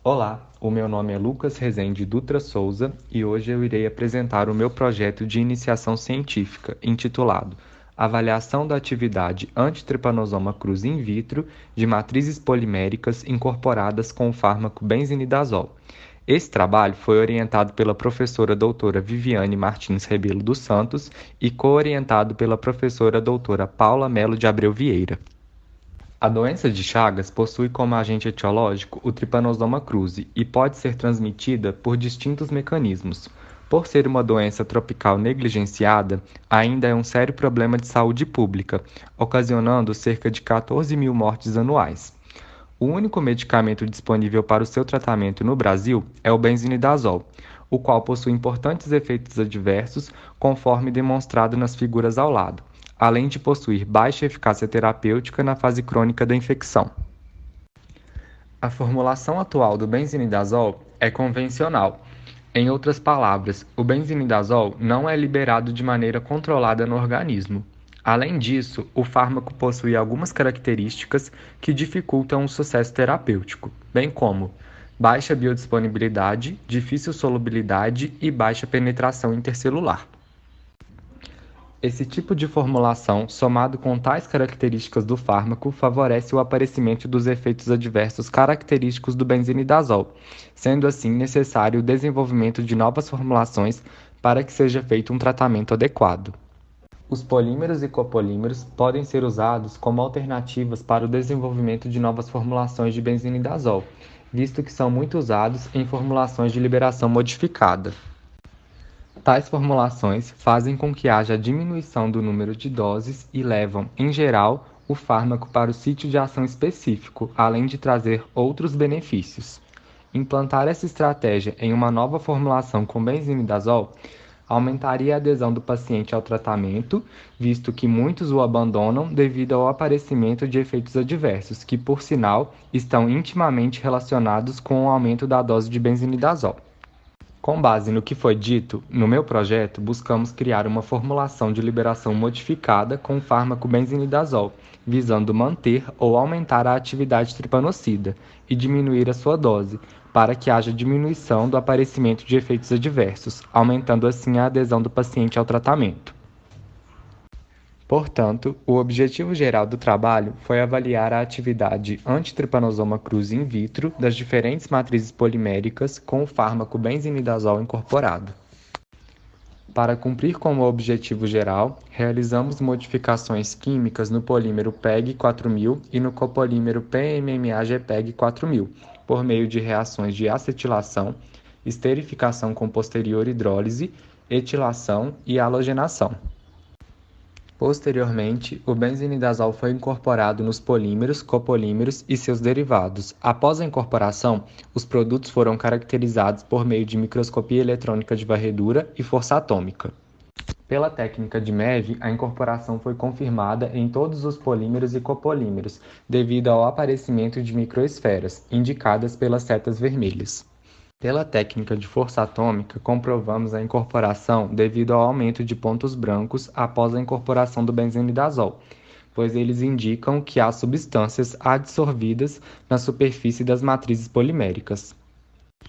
Olá, o meu nome é Lucas Rezende Dutra Souza e hoje eu irei apresentar o meu projeto de iniciação científica, intitulado Avaliação da atividade antitrypanosoma cruzi in vitro de matrizes poliméricas incorporadas com o fármaco benzinidazol. Esse trabalho foi orientado pela professora doutora Viviane Martins Rebelo dos Santos e co-orientado pela professora doutora Paula Melo de Abreu Vieira. A doença de Chagas possui como agente etiológico o Trypanosoma cruzi e pode ser transmitida por distintos mecanismos. Por ser uma doença tropical negligenciada, ainda é um sério problema de saúde pública, ocasionando cerca de 14 mil mortes anuais. O único medicamento disponível para o seu tratamento no Brasil é o benzinidazol, o qual possui importantes efeitos adversos, conforme demonstrado nas figuras ao lado, além de possuir baixa eficácia terapêutica na fase crônica da infecção. A formulação atual do benzinidazol é convencional. Em outras palavras, o benzinidazol não é liberado de maneira controlada no organismo. Além disso, o fármaco possui algumas características que dificultam o sucesso terapêutico, bem como baixa biodisponibilidade, difícil solubilidade e baixa penetração intercelular. Esse tipo de formulação, somado com tais características do fármaco, favorece o aparecimento dos efeitos adversos característicos do benzinidazol, sendo assim necessário o desenvolvimento de novas formulações para que seja feito um tratamento adequado. Os polímeros e copolímeros podem ser usados como alternativas para o desenvolvimento de novas formulações de benzinidazol, visto que são muito usados em formulações de liberação modificada. Tais formulações fazem com que haja diminuição do número de doses e levam, em geral, o fármaco para o sítio de ação específico, além de trazer outros benefícios. Implantar essa estratégia em uma nova formulação com benzinidazol aumentaria a adesão do paciente ao tratamento, visto que muitos o abandonam devido ao aparecimento de efeitos adversos, que, por sinal, estão intimamente relacionados com o aumento da dose de benzinidazol. Com base no que foi dito, no meu projeto buscamos criar uma formulação de liberação modificada com o fármaco benzinidazol, visando manter ou aumentar a atividade tripanocida e diminuir a sua dose, para que haja diminuição do aparecimento de efeitos adversos, aumentando assim a adesão do paciente ao tratamento. Portanto, o objetivo geral do trabalho foi avaliar a atividade antitrypanosoma cruzi in vitro das diferentes matrizes poliméricas com o fármaco benzinidazol incorporado. Para cumprir com o objetivo geral, realizamos modificações químicas no polímero PEG 4000 e no copolímero PMMA-GPEG 4000, por meio de reações de acetilação, esterificação com posterior hidrólise, etilação e halogenação. Posteriormente, o benzinidazol foi incorporado nos polímeros, copolímeros e seus derivados. Após a incorporação, os produtos foram caracterizados por meio de microscopia eletrônica de varredura e força atômica. Pela técnica de MEV, a incorporação foi confirmada em todos os polímeros e copolímeros, devido ao aparecimento de microesferas, indicadas pelas setas vermelhas. Pela técnica de força atômica, comprovamos a incorporação devido ao aumento de pontos brancos após a incorporação do benzinidazol, pois eles indicam que há substâncias adsorvidas na superfície das matrizes poliméricas.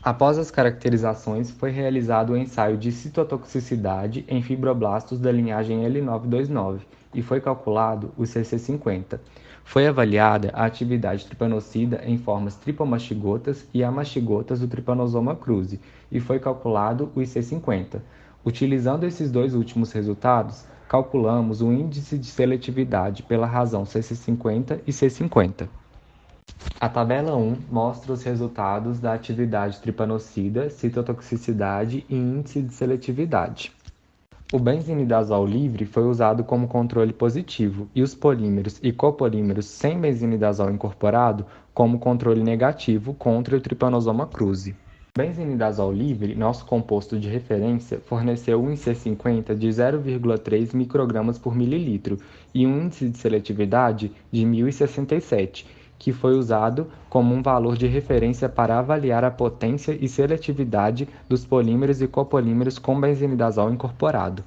Após as caracterizações, foi realizado o ensaio de citotoxicidade em fibroblastos da linhagem L929 e foi calculado o CC50. Foi avaliada a atividade tripanocida em formas tripomastigotas e amastigotas do Trypanosoma cruzi e foi calculado o IC50. Utilizando esses dois últimos resultados, calculamos o índice de seletividade pela razão CC50 e C50. A tabela 1 mostra os resultados da atividade tripanocida, citotoxicidade e índice de seletividade. O benzinidazol livre foi usado como controle positivo e os polímeros e copolímeros sem benzinidazol incorporado como controle negativo contra o Trypanosoma cruzi. O benzinidazol livre, nosso composto de referência, forneceu um IC50 de 0,3 microgramas por mililitro e um índice de seletividade de 1067, que foi usado como um valor de referência para avaliar a potência e seletividade dos polímeros e copolímeros com benzinidazol incorporado.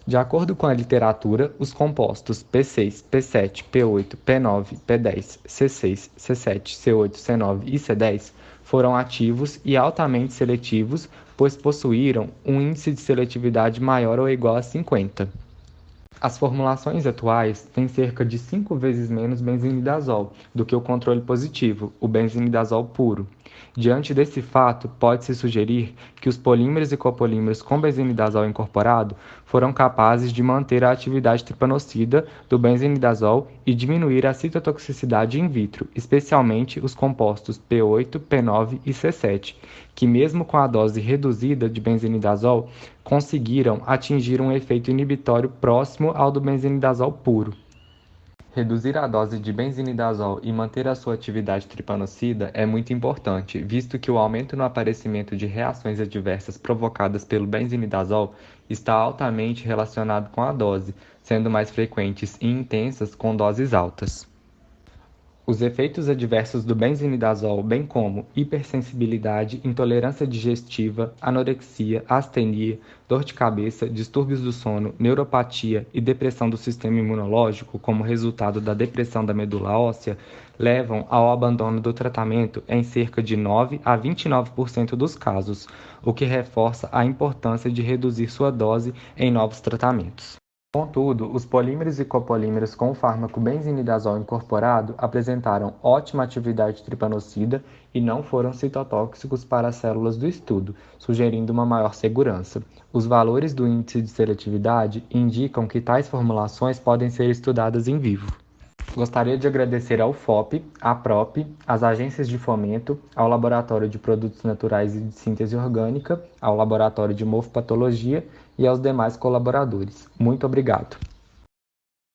De acordo com a literatura, os compostos P6, P7, P8, P9, P10, C6, C7, C8, C9 e C10 foram ativos e altamente seletivos, pois possuíram um índice de seletividade maior ou igual a 50. As formulações atuais têm cerca de 5 vezes menos benzinidazol do que o controle positivo, o benzinidazol puro. Diante desse fato, pode-se sugerir que os polímeros e copolímeros com benzinidazol incorporado foram capazes de manter a atividade tripanocida do benzinidazol e diminuir a citotoxicidade in vitro, especialmente os compostos P8, P9 e C7, que mesmo com a dose reduzida de benzinidazol, conseguiram atingir um efeito inibitório próximo ao do benzinidazol puro. Reduzir a dose de benzinidazol e manter a sua atividade tripanocida é muito importante, visto que o aumento no aparecimento de reações adversas provocadas pelo benzinidazol está altamente relacionado com a dose, sendo mais frequentes e intensas com doses altas. Os efeitos adversos do benzinidazol, bem como hipersensibilidade, intolerância digestiva, anorexia, astenia, dor de cabeça, distúrbios do sono, neuropatia e depressão do sistema imunológico, como resultado da depressão da medula óssea, levam ao abandono do tratamento em cerca de 9 a 29% dos casos, o que reforça a importância de reduzir sua dose em novos tratamentos. Contudo, os polímeros e copolímeros com o fármaco benzinidazol incorporado apresentaram ótima atividade tripanocida e não foram citotóxicos para as células do estudo, sugerindo uma maior segurança. Os valores do índice de seletividade indicam que tais formulações podem ser estudadas em vivo. Gostaria de agradecer ao FOP, à PROP, às agências de fomento, ao Laboratório de Produtos Naturais e de Síntese Orgânica, ao Laboratório de Morfopatologia e aos demais colaboradores. Muito obrigado.